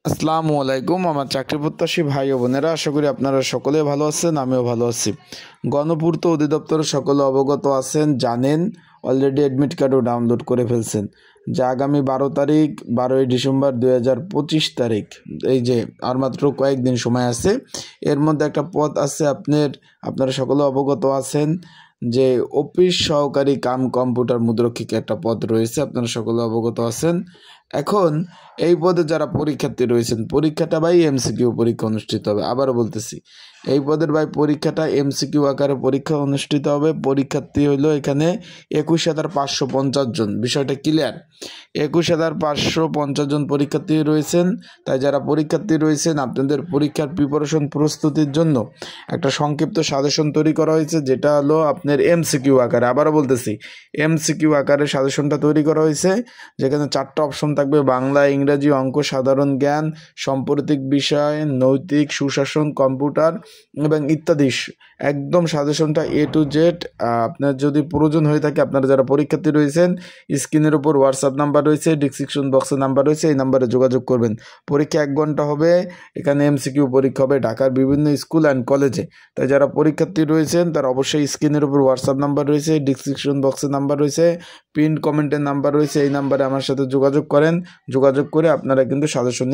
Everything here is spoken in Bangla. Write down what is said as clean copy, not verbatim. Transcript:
আসসালামু আলাইকুম আমার চাকরি প্রত্যাশী ভাই ও বোনেরা, আশা করি আপনারা সকলে ভালো আছেন, আমিও ভালো আছি। গণপূর্ত অধিদপ্তর সকলে অবগত আছেন, জানেন, অলরেডি অ্যাডমিট কার্ডও ডাউনলোড করে ফেলছেন, যা আগামী 12 তারিখ 12ই ডিসেম্বর 2025 তারিখ, এই যে আর মাত্র কয়েকদিন সময় আছে। এর মধ্যে একটা পদ আছে, আপনারা সকলে অবগত আছেন যে অফিস সহকারী কাম কম্পিউটার মুদ্রক্ষিক একটা পদ রয়েছে, আপনারা সকলে অবগত আছেন। এখন এই পদে যারা পরীক্ষার্থী রয়েছেন, পরীক্ষাটা ভাই এমসিকিউ পরীক্ষা অনুষ্ঠিত হবে। আবারও বলতেছি, এই পদের ভাই পরীক্ষাটা এমসিকিউ আকারে পরীক্ষা অনুষ্ঠিত হবে। পরীক্ষার্থী হইল এখানে 21,550 জন। বিষয়টা ক্লিয়ার? 21,550 জন পরীক্ষার্থী রয়েছেন। তাই যারা পরীক্ষার্থী রয়েছেন, আপনাদের পরীক্ষার প্রিপারেশন প্রস্তুতির জন্য একটা সংক্ষিপ্ত সাজেশন তৈরি করা হয়েছে, যেটা হলো আপনার এমসিকিউ আকারে। আবারও বলতেছি, এমসিকিউ আকারে সাজেশনটা তৈরি করা হয়েছে, যেখানে 4টা অপশন থাকবে: বাংলা, ইংরাজি, অঙ্ক, সাধারণ জ্ঞান, সাম্প্রতিক বিষয়, নৈতিক, সুশাসন, কম্পিউটার এবং ইত্যাদি। একদম সাজেশনটা এ টু জেড। আপনার যদি প্রয়োজন হয়ে থাকে, আপনারা যারা পরীক্ষার্থী রয়েছেন, স্ক্রিনের উপর হোয়াটসঅ্যাপ নাম্বার রয়েছে, ডিসক্রিপশন বক্সে নাম্বার রয়েছে, এই নাম্বারে যোগাযোগ করবেন। পরীক্ষা 1 ঘন্টা হবে। এখানে এমসিকিউ পরীক্ষা হবে ঢাকার বিভিন্ন স্কুল অ্যান্ড কলেজে। তাই যারা পরীক্ষার্থী রয়েছেন, তারা অবশ্যই স্ক্রিনের উপর হোয়াটসঅ্যাপ নাম্বার রয়েছে, ডিসক্রিপশন বক্সে নাম্বার রয়েছে, পিন কমেন্টের নাম্বার রয়েছে, এই নাম্বারে আমার সাথে যোগাযোগ করেন। যোগাযোগ করে আপনারা কিন্তু সাজেশন